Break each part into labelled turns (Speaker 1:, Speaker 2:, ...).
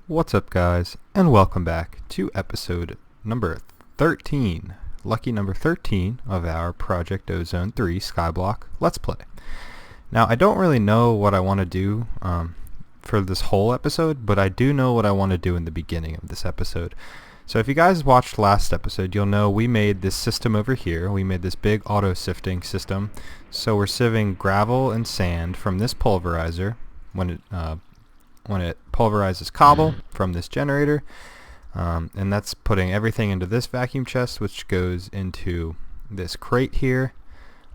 Speaker 1: What's up, guys, and welcome back to episode number 13, lucky number 13 of our Project Ozone 3 Skyblock Let's Play. Now, I don't really know what I want to do for this whole episode, but I do know what I want to do in the beginning of this episode. So if you guys watched last episode, you'll know we made this system over here. We made this big auto-sifting system. So we're sieving gravel and sand from this pulverizer when it pulverizes cobble from this generator, and that's putting everything into this vacuum chest, which goes into this crate here.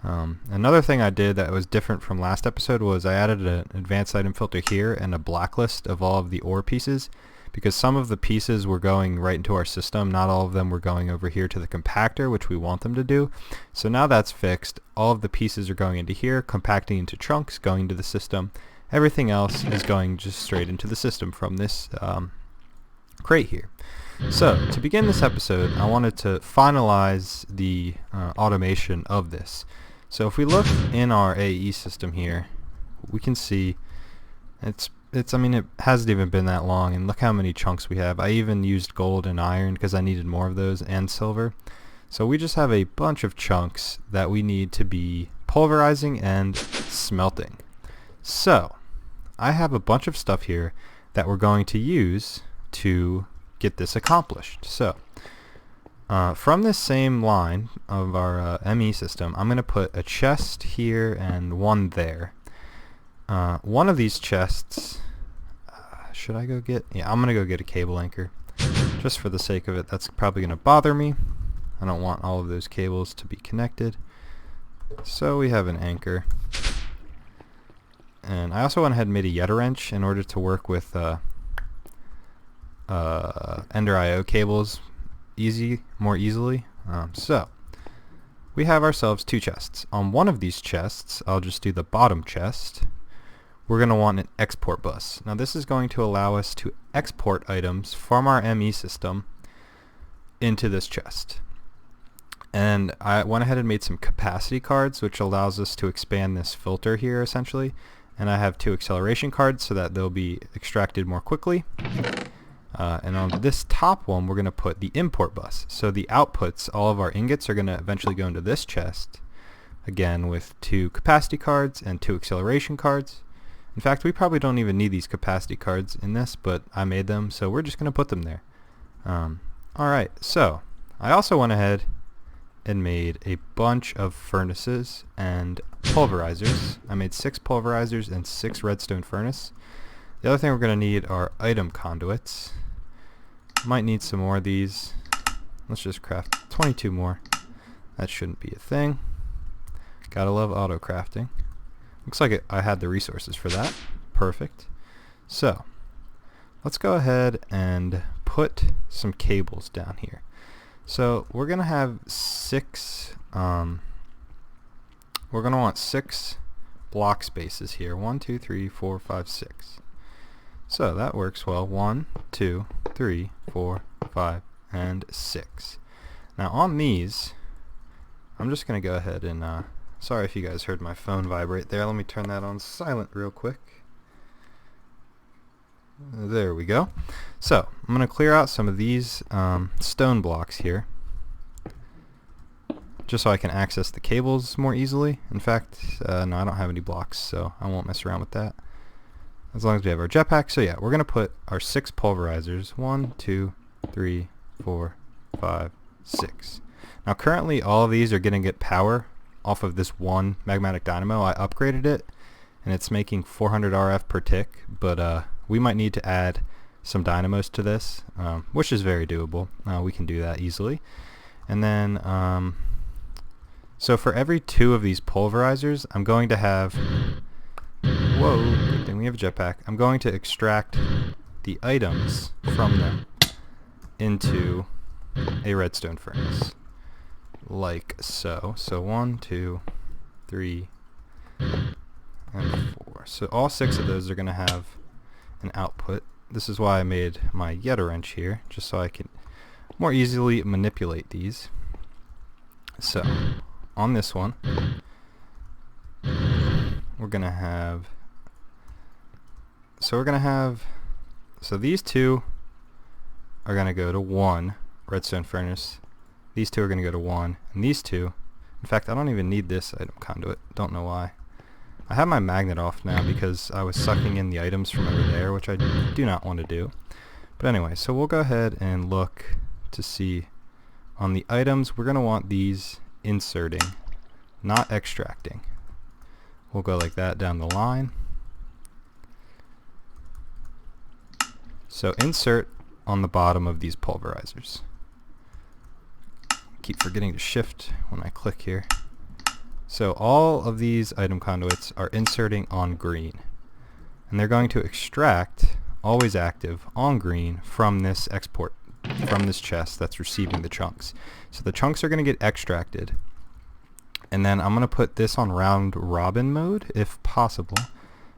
Speaker 1: Another thing I did that was different from last episode was I added an advanced item filter here and a blacklist of all of the ore pieces, because some of the pieces were going right into our system. Not all of them were going over here to the compactor, which we want them to do. So now that's fixed. All of the pieces are going into here, compacting into chunks, going into the system. Everything else is going just straight into the system from this crate here. So to begin this episode, I wanted to finalize the automation of this. So if we look in our AE system here, we can see it hasn't even been that long, and look how many chunks we have. I even used gold and iron because I needed more of those, and silver. So we just have a bunch of chunks that we need to be pulverizing and smelting. So I have a bunch of stuff here that we're going to use to get this accomplished. So from this same line of our ME system, I'm going to put a chest here and one there. One of these chests, should I go get? Yeah, I'm going to go get a cable anchor just for the sake of it. That's probably going to bother me. I don't want all of those cables to be connected. So we have an anchor. And I also went ahead and made a Yeta wrench in order to work with Ender IO cables more easily. So we have ourselves two chests. On one of these chests, I'll just do the bottom chest. We're going to want an export bus. Now this is going to allow us to export items from our ME system into this chest. And I went ahead and made some capacity cards, which allows us to expand this filter here essentially. And I have two acceleration cards so that they'll be extracted more quickly. And on this top one, we're going to put the import bus. So the outputs, all of our ingots, are going to eventually go into this chest, again with two capacity cards and two acceleration cards. In fact, we probably don't even need these capacity cards in this, but I made them, so we're just going to put them there. Alright, so I also went ahead and made a bunch of furnaces and pulverizers. I made 6 pulverizers and 6 redstone furnace. The other thing we're going to need are item conduits. Might need some more of these. Let's just craft 22 more. That shouldn't be a thing. Gotta love auto crafting. Looks like I had the resources for that. Perfect. So let's go ahead and put some cables down here. So we're gonna have 6 we're gonna want 6 block spaces here. 1, 2, 3, 4, 5, 6. So that works well. 1, 2, 3, 4, 5, and 6. Now on these, I'm just gonna go ahead and sorry if you guys heard my phone vibrate there. Let me turn that on silent real quick. There we go. So I'm going to clear out some of these stone blocks here, just so I can access the cables more easily. In fact, no, I don't have any blocks, so I won't mess around with that, as long as we have our jetpack. So yeah, we're going to put our 6 pulverizers. 1, 2, 3, 4, 5, 6. Now currently all of these are going to get power off of this one magmatic dynamo. I upgraded it, and it's making 400 RF per tick, but we might need to add some dynamos to this, which is very doable. We can do that easily. And then, so for every 2 of these pulverizers, I'm going to have, whoa, good thing we have a jetpack. I'm going to extract the items from them into a redstone furnace, like so. So 1, 2, 3, and 4. So all 6 of those are going to have an output. This is why I made my Yeta wrench here, just so I can more easily manipulate these. So on this one, we're gonna have So these two are going to go to 1 redstone furnace. These two are going to go to 1, and these two, in fact, I don't even need this item conduit. Don't know why. I have my magnet off now because I was sucking in the items from over there, which I do not want to do. But anyway, so we'll go ahead and look to see on the items. We're going to want these inserting, not extracting. We'll go like that down the line. So insert on the bottom of these pulverizers. Keep forgetting to shift when I click here. So all of these item conduits are inserting on green, and they're going to extract, always active, on green from this export, from this chest that's receiving the chunks. So the chunks are going to get extracted, and then I'm going to put this on round robin mode if possible.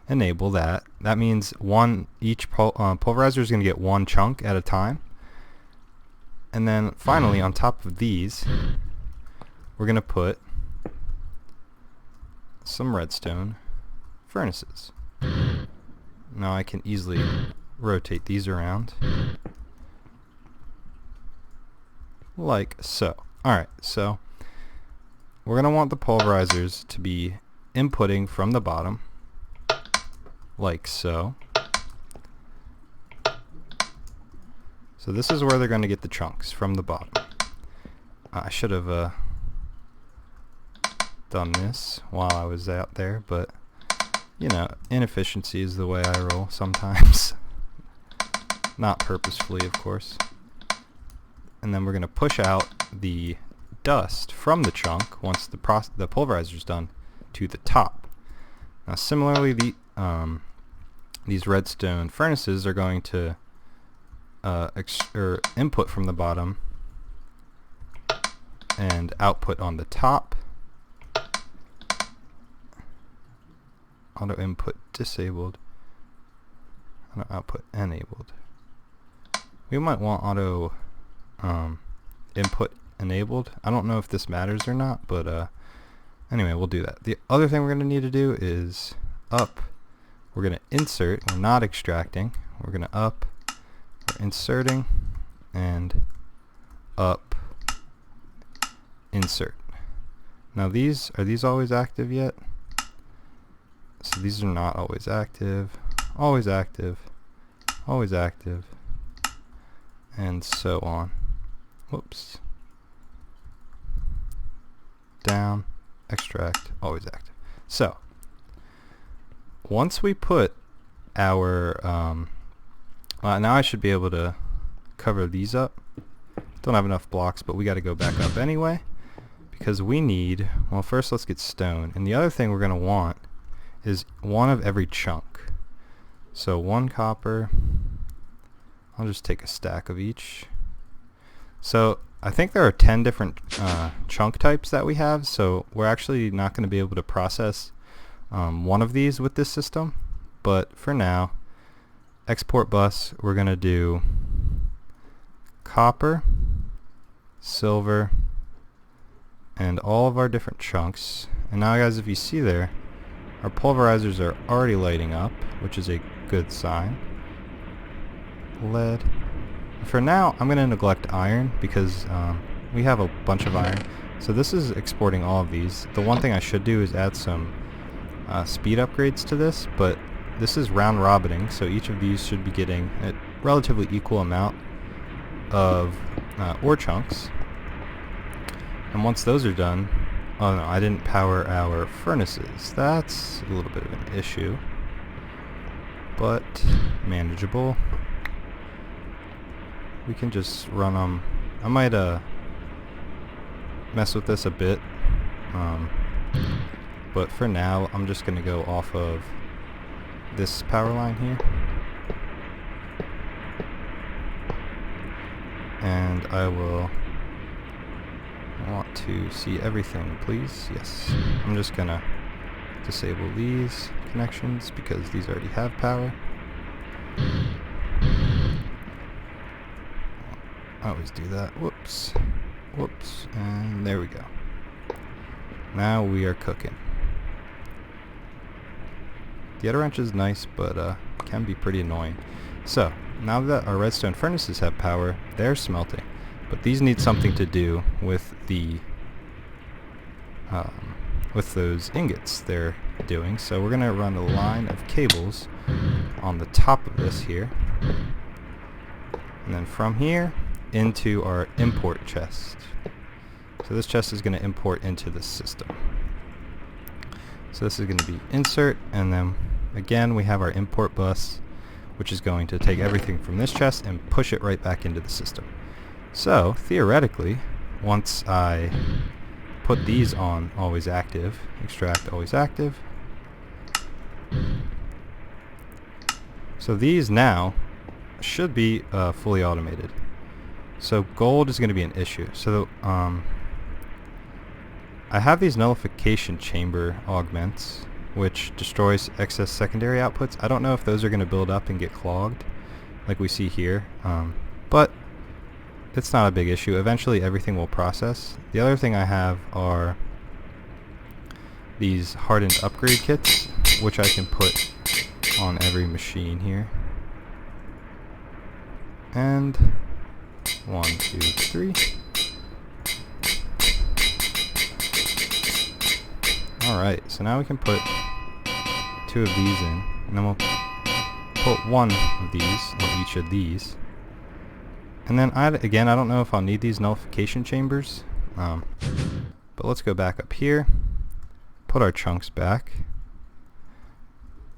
Speaker 1: Enable that. That means each pulverizer is going to get 1 chunk at a time. And then finally, on top of these, we're going to put some redstone furnaces. Now I can easily rotate these around like so. Alright, so we're going to want the pulverizers to be inputting from the bottom like so. So this is where they're going to get the chunks, from the bottom. I should have done this while I was out there, but you know, inefficiency is the way I roll sometimes. Not purposefully, of course. And then we're going to push out the dust from the chunk once the pulverizer is done to the top. Now similarly, these redstone furnaces are going to input from the bottom and output on the top. Auto input disabled. Auto output enabled. We might want auto input enabled. I don't know if this matters or not, but anyway, we'll do that. The other thing we're going to need to do is up. We're going to insert. We're not extracting. We're going to up. We're inserting and up. Insert. Now are these always active yet? So these are not always active, always active, always active, and so on. Whoops. Down, extract, always active. So once we put our now I should be able to cover these up. Don't have enough blocks, but we got to go back up anyway because we need, well, first let's get stone, and the other thing we're going to want is 1 of every chunk. So 1 copper. I'll just take a stack of each. So I think there are 10 different chunk types that we have, so we're actually not going to be able to process one of these with this system, but for now, export bus, we're going to do copper, silver, and all of our different chunks. And now guys, if you see there, our pulverizers are already lighting up, which is a good sign. Lead. For now, I'm going to neglect iron because we have a bunch of iron. So this is exporting all of these. The one thing I should do is add some speed upgrades to this, but this is round robining, so each of these should be getting a relatively equal amount of ore chunks. And once those are done, oh no, I didn't power our furnaces. That's a little bit of an issue, but manageable. We can just run them. I might mess with this a bit, but for now I'm just going to go off of this power line here, and I will want to see everything, please. Yes, I'm just gonna disable these connections because these already have power. I always do that. Whoops, whoops, and there we go. Now we are cooking. The other wrench is nice, but can be pretty annoying. So now that our redstone furnaces have power, they're smelting. But these need something to do with the with those ingots they're doing. So we're going to run a line of cables on the top of this here, and then from here into our import chest. So this chest is going to import into the system. So this is going to be insert, and then again we have our import bus, which is going to take everything from this chest and push it right back into the system. So theoretically, once I put these on always active, extract always active, so these now should be fully automated. So gold is going to be an issue. So I have these nullification chamber augments, which destroys excess secondary outputs. I don't know if those are going to build up and get clogged like we see here, but it's not a big issue. Eventually everything will process. The other thing I have are these hardened upgrade kits, which I can put on every machine here. And 1, 2, 3. Alright, so now we can put 2 of these in, and then we'll put 1 of these in each of these. And then again, I don't know if I'll need these nullification chambers, but let's go back up here, put our chunks back,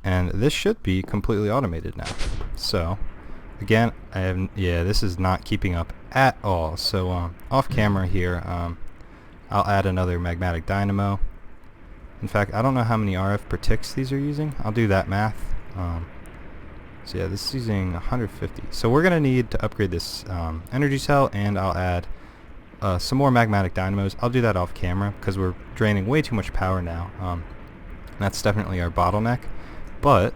Speaker 1: and this should be completely automated now. So again, this is not keeping up at all. So off camera here, I'll add another magmatic dynamo. In fact, I don't know how many RF per ticks these are using. I'll do that math. So yeah, this is using 150. So we're going to need to upgrade this energy cell, and I'll add some more magmatic dynamos. I'll do that off camera because we're draining way too much power now. That's definitely our bottleneck. But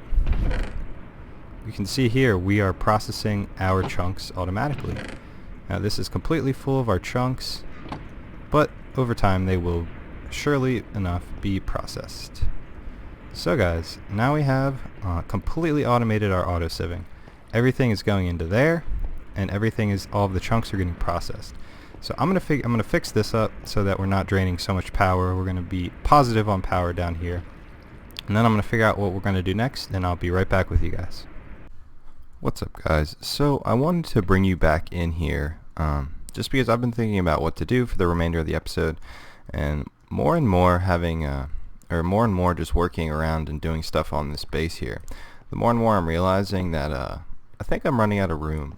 Speaker 1: you can see here we are processing our chunks automatically. Now this is completely full of our chunks, but over time they will surely enough be processed. So guys, now we have completely automated our auto sieving. Everything is going into there, and all of the chunks are getting processed. So I'm gonna fix this up so that we're not draining so much power. We're gonna be positive on power down here, and then I'm gonna figure out what we're gonna do next, and I'll be right back with you guys. What's up, guys? So I wanted to bring you back in here just because I've been thinking about what to do for the remainder of the episode, and more and more just working around and doing stuff on this base here, the more and more I'm realizing that I think I'm running out of room.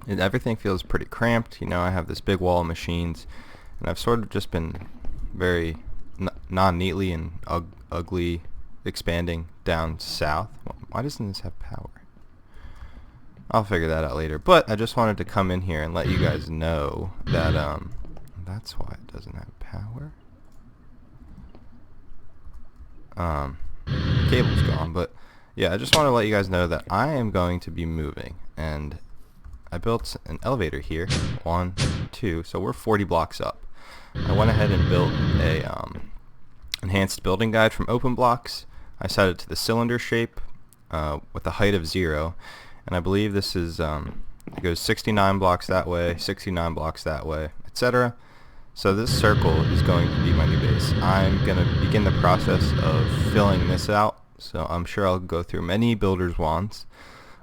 Speaker 1: Everything feels pretty cramped. You know, I have this big wall of machines, and I've sort of just been very non-neatly and ugly expanding down south. Why doesn't this have power? I'll figure that out later. But I just wanted to come in here and let you guys know that that's why it doesn't have power. Cable's gone, but yeah, I just want to let you guys know that I am going to be moving, and I built an elevator here, 1, 2, so we're 40 blocks up. I went ahead and built a enhanced building guide from OpenBlocks. I set it to the cylinder shape with a height of 0, and I believe this is it goes 69 blocks that way, 69 blocks that way, etc. So this circle is going to be my new base. I'm going to begin the process of filling this out, so I'm sure I'll go through many builder's wands.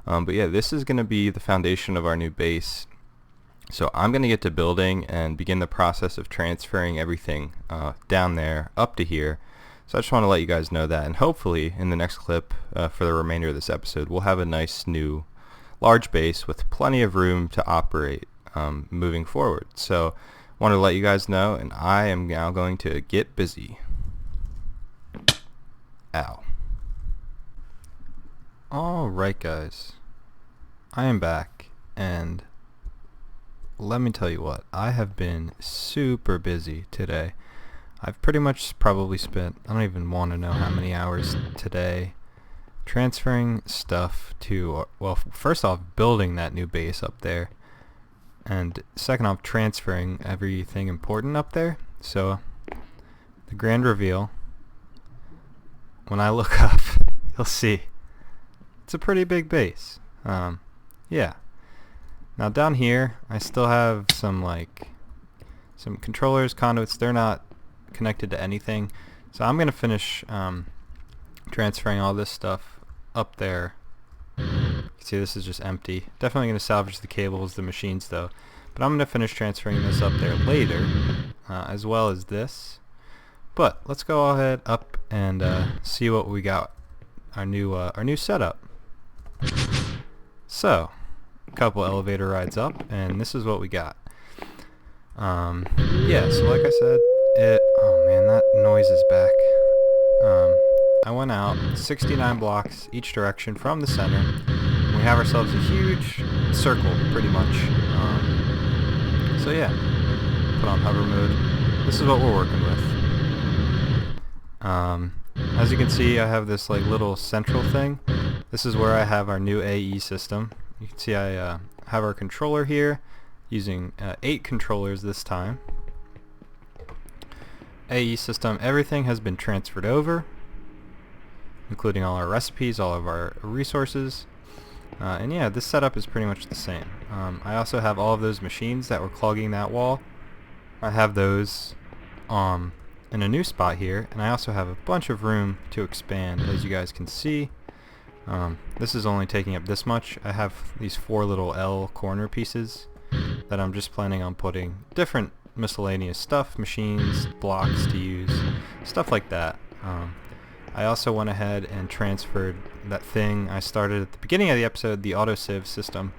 Speaker 1: But yeah, this is going to be the foundation of our new base. So I'm going to get to building and begin the process of transferring everything down there up to here. So I just want to let you guys know that, and hopefully in the next clip for the remainder of this episode, we'll have a nice new large base with plenty of room to operate moving forward. So wanted to let you guys know, and I am now going to get busy. Ow. Alright guys, I am back, and let me tell you what, I have been super busy today. I've pretty much probably spent, I don't even want to know how many hours today, transferring stuff to, well, first off, building that new base up there, and second off, transferring everything important up there. So the grand reveal, when I look up, you'll see it's a pretty big base. yeah. Now down here, I still have some controllers, conduits. They're not connected to anything. So I'm going to finish transferring all this stuff up there. You can see this is just empty. Definitely going to salvage the cables, the machines though. But I'm going to finish transferring this up there later, as well as this. But let's go ahead up and see what we got. Our new setup. So, a couple elevator rides up, and this is what we got. Yeah, so like I said, oh man, that noise is back. I went out 69 blocks each direction from the center. We have ourselves a huge circle, pretty much. So yeah, put on hover mode. This is what we're working with. As you can see, I have this little central thing. This is where I have our new AE system. You can see I have our controller here, using 8 controllers this time. AE system, everything has been transferred over, including all our recipes, all of our resources. And yeah, this setup is pretty much the same. I also have all of those machines that were clogging that wall. I have those in a new spot here, and I also have a bunch of room to expand, as you guys can see. This is only taking up this much. I have these 4 little L corner pieces that I'm just planning on putting different miscellaneous stuff, machines, blocks to use, stuff like that. I also went ahead and transferred that thing I started at the beginning of the episode, the autosieve system.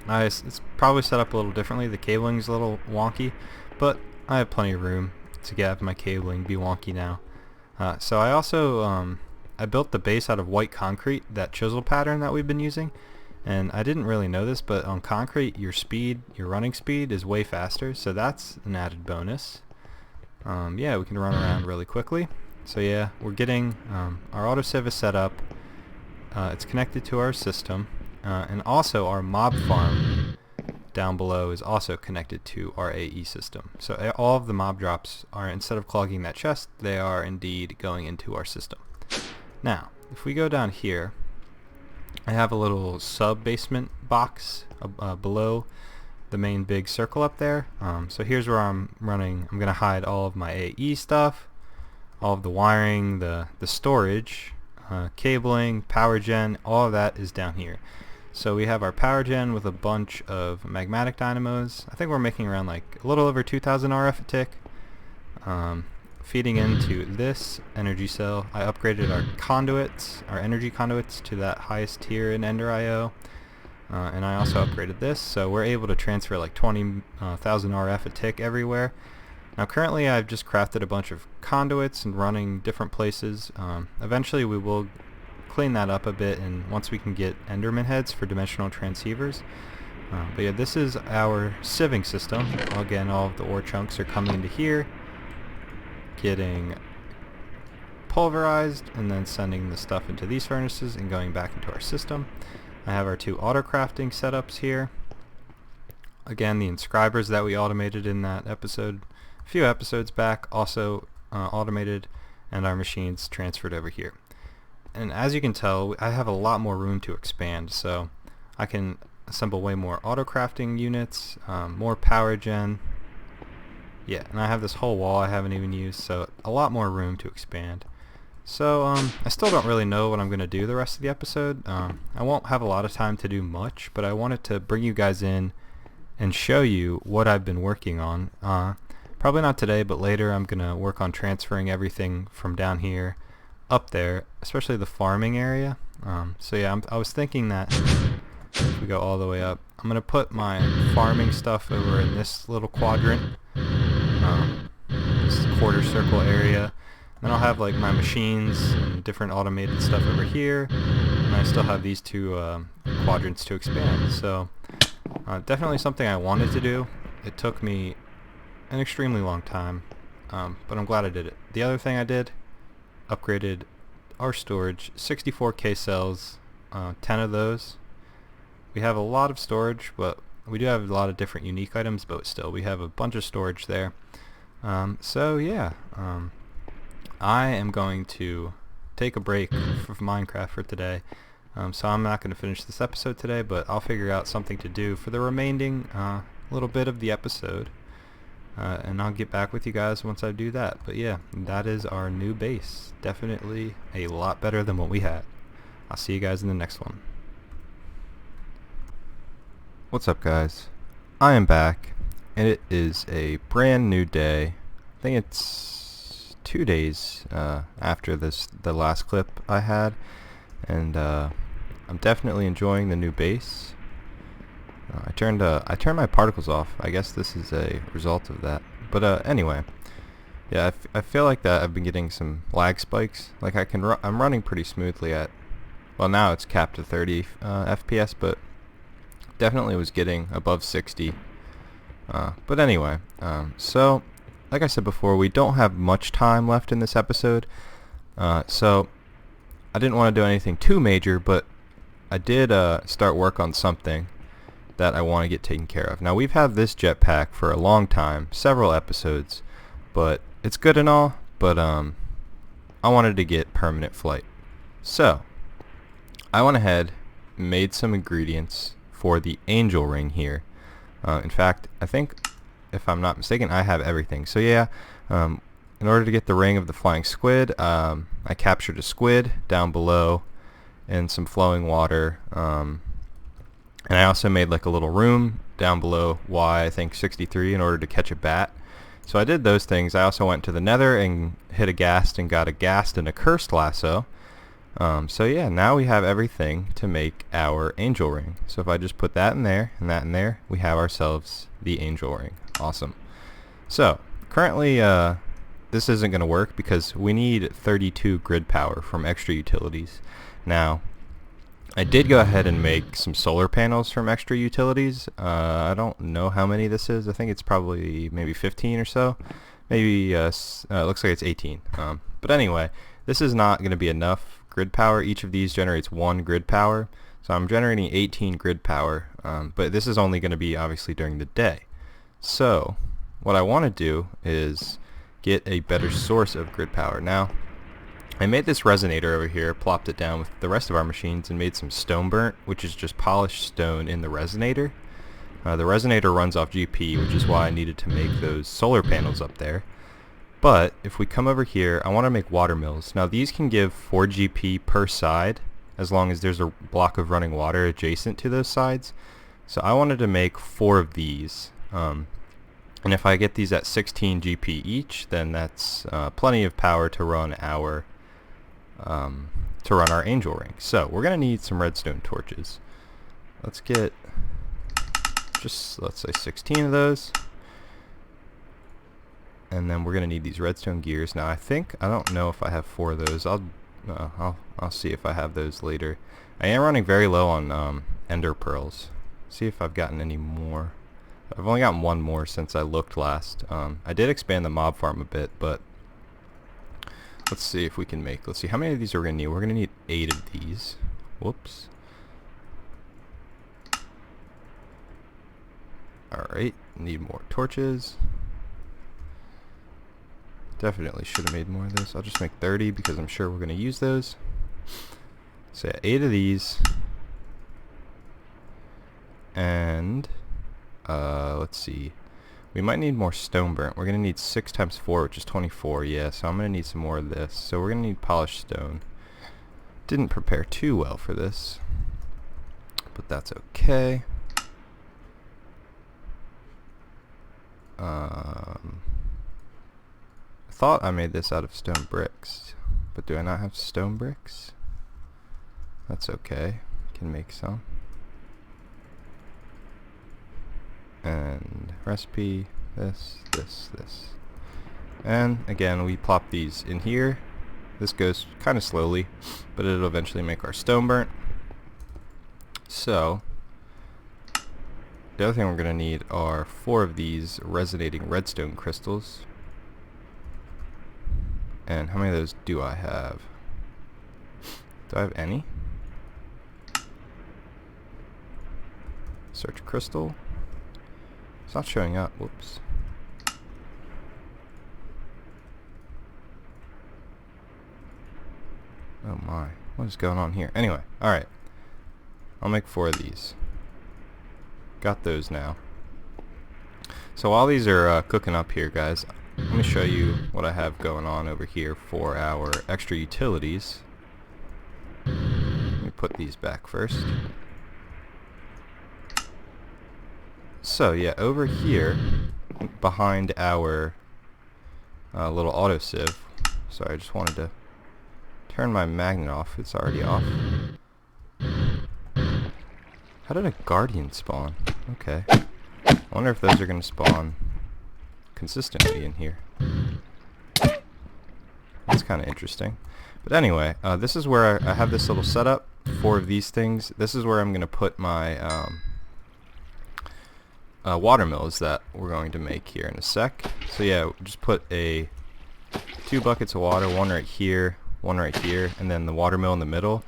Speaker 1: It's probably set up a little differently. The cabling's a little wonky, but I have plenty of room to have my cabling be wonky now. So I also I built the base out of white concrete, that chisel pattern that we've been using. And I didn't really know this, but on concrete, your running speed is way faster, so that's an added bonus. Yeah, we can run around really quickly. So yeah, we're getting our autosieve is set up. It's connected to our system, and also our mob farm down below is also connected to our AE system. So all of the mob drops are, instead of clogging that chest, they are indeed going into our system. Now, if we go down here, I have a little sub-basement box below the main big circle up there. So here's where I'm running. I'm going to hide all of my AE stuff, all of the wiring, the storage, cabling, power gen, all of that is down here. So we have our power gen with a bunch of magmatic dynamos. I think we're making around a little over 2,000 RF a tick. Feeding into this energy cell. I upgraded our conduits, our energy conduits, to that highest tier in Ender IO. And I also upgraded this, so we're able to transfer 20,000 RF a tick everywhere. Now currently I've just crafted a bunch of conduits and running different places. Eventually we will clean that up a bit, and once we can get Enderman heads for dimensional transceivers. But yeah, this is our sieving system. Again, all of the ore chunks are coming into here, getting pulverized, and then sending the stuff into these furnaces and going back into our system. I have our 2 auto crafting setups here. Again, the inscribers that we automated in that episode, a few episodes back, also automated, and our machines transferred over here. And as you can tell, I have a lot more room to expand, so I can assemble way more auto crafting units, more power gen. Yeah, and I have this whole wall I haven't even used, so a lot more room to expand. So I still don't really know what I'm going to do the rest of the episode. I won't have a lot of time to do much, but I wanted to bring you guys in and show you what I've been working on. Probably not today, but later I'm going to work on transferring everything from down here up there, especially the farming area. So yeah, I was thinking that if we go all the way up, I'm going to put my farming stuff over in this little quadrant, this quarter circle area. Then I'll have my machines and different automated stuff over here, and I still have these 2 quadrants to expand. So definitely something I wanted to do. It took me an extremely long time, but I'm glad I did it. The other thing I did, upgraded our storage, 64K cells, 10 of those. We have a lot of storage, but we do have a lot of different unique items, but still we have a bunch of storage there. So yeah, I am going to take a break from Minecraft for today. So I'm not going to finish this episode today, but I'll figure out something to do for the remaining little bit of the episode. And I'll get back with you guys once I do that. But yeah, that is our new base. Definitely a lot better than what we had. I'll see you guys in the next one. What's up, guys? I am back, and it is a brand new day. I think it's 2 days after the last clip I had, and I'm definitely enjoying the new base. I turned my particles off. I guess this is a result of that. But anyway, yeah, I feel like that I've been getting some lag spikes. Like I'm running pretty smoothly at, well, now it's capped to 30 FPS, but definitely was getting above 60. But anyway, so like I said before, we don't have much time left in this episode. So I didn't want to do anything too major, but I did start work on something that I want to get taken care of. Now, we've had this jetpack for a long time, several episodes, but it's good and all, but I wanted to get permanent flight. So I went ahead, made some ingredients for the angel ring here. In fact, I think, if I'm not mistaken, I have everything. So yeah, in order to get the ring of the flying squid, I captured a squid down below and some flowing water, and I also made like a little room down below Y, I think 63, in order to catch a bat. So I did those things. I also went to the nether and hit a ghast and got a ghast and a cursed lasso. So yeah, now we have everything to make our angel ring. So if I just put that in there and that in there, we have ourselves the angel ring. Awesome. So currently this isn't going to work because we need 32 grid power from extra utilities. Now, I did go ahead and make some solar panels from extra utilities. I don't know how many this is. I think it's probably maybe 15 or so. Maybe it looks like it's 18. But anyway, this is not going to be enough grid power. Each of these generates 1 grid power, so I'm generating 18 grid power, but this is only going to be obviously during the day. So what I want to do is get a better source of grid power. Now, I made this resonator over here, plopped it down with the rest of our machines, and made some stone burnt, which is just polished stone in the resonator. The resonator runs off GP, which is why I needed to make those solar panels up there. But if we come over here, I want to make water mills. Now, these can give 4 GP per side as long as there's a block of running water adjacent to those sides. So I wanted to make 4 of these. And if I get these at 16 GP each, then that's plenty of power to run our angel ring. So we're going to need some redstone torches. Let's get just, let's say, 16 of those. And then we're going to need these redstone gears. Now, I don't know if I have 4 of those. I'll see if I have those later. I am running very low on ender pearls. See if I've gotten any more. I've only gotten 1 more since I looked last. I did expand the mob farm a bit, but let's see if we can make. Let's see how many of these are we going to need. We're going to need 8 of these. Whoops. Alright, need more torches. Definitely should have made more of this. I'll just make 30 because I'm sure we're going to use those. So yeah, 8 of these. And let's see. We might need more stone burnt. We're going to need 6 times 4, which is 24. Yeah, so I'm going to need some more of this. So we're going to need polished stone. Didn't prepare too well for this, but that's okay. I thought I made this out of stone bricks, but do I not have stone bricks? That's okay. Can make some. And recipe, this. And again, we plop these in here. This goes kind of slowly, but it'll eventually make our stone burnt. So the other thing we're going to need are 4 of these resonating redstone crystals. And how many of those do I have? Do I have any? Search crystal. It's not showing up. Whoops. Oh my. What is going on here? Anyway, alright. I'll make 4 of these. Got those now. So while these are cooking up here, guys, let me show you what I have going on over here for our extra utilities. Let me put these back first. So yeah, over here behind our little autosieve. Sorry, I just wanted to turn my magnet off. It's already off. How did a guardian spawn? Okay. I wonder if those are going to spawn consistently in here. That's kind of interesting. But anyway, this is where I have this little setup. 4 of these things. This is where I'm going to put my water mills that we're going to make here in a sec. So yeah, just put 2 buckets of water, one right here, and then the water mill in the middle.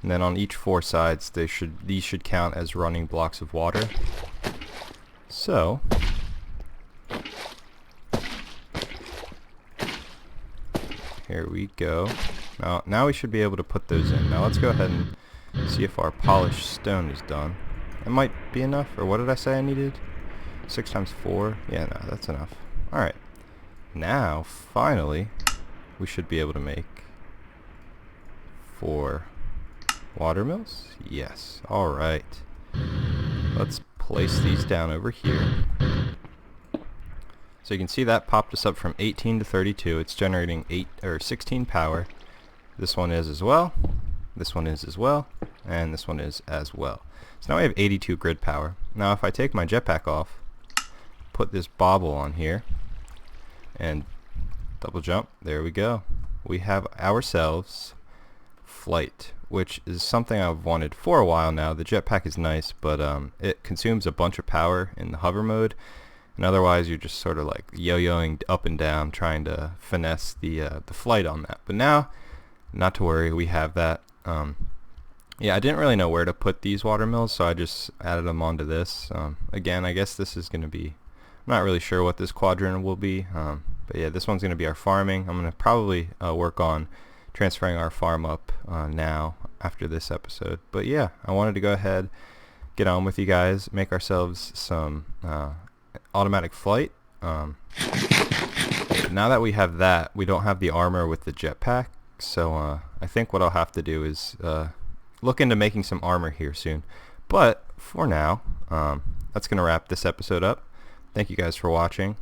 Speaker 1: And then on each 4 sides, these should count as running blocks of water. So here we go. Now we should be able to put those in. Now let's go ahead and see if our polished stone is done. It might be enough, or what did I say I needed? 6 times 4? Yeah, no, that's enough. Alright. Now, finally, we should be able to make 4 water mills? Yes. Alright. Let's place these down over here. So you can see that popped us up from 18 to 32. It's generating 16 power. This one is as well. This one is as well. And this one is as well. So now we have 82 grid power. Now if I take my jetpack off, put this bobble on here, and double jump, there we go. We have ourselves flight, which is something I've wanted for a while now. The jetpack is nice, but it consumes a bunch of power in the hover mode, and otherwise you're just sort of like yo-yoing up and down trying to finesse the flight on that. But now, not to worry, we have that. Yeah, I didn't really know where to put these water mills, so I just added them onto this. Again, I guess this is going to be, I'm not really sure what this quadrant will be, but yeah, this one's going to be our farming. I'm going to probably work on transferring our farm up now after this episode. But yeah, I wanted to go ahead, get on with you guys, make ourselves some automatic flight. Now that we have that, we don't have the armor with the jetpack, so I think what I'll have to do is look into making some armor here soon. But for now, that's going to wrap this episode up. Thank you guys for watching.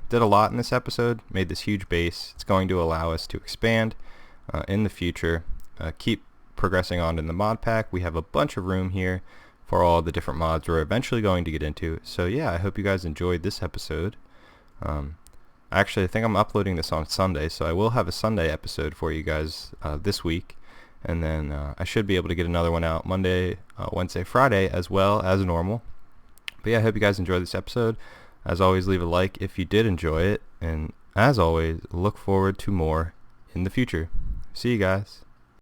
Speaker 1: Did a lot in this episode, made this huge base. It's going to allow us to expand in the future, keep progressing on in the mod pack. We have a bunch of room here for all the different mods we're eventually going to get into. So yeah, I hope you guys enjoyed this episode. Actually, I think I'm uploading this on Sunday, so I will have a Sunday episode for you guys this week. And then I should be able to get another one out Monday, Wednesday, Friday as well as normal. But yeah, I hope you guys enjoyed this episode. As always, leave a like if you did enjoy it. And as always, look forward to more in the future. See you guys.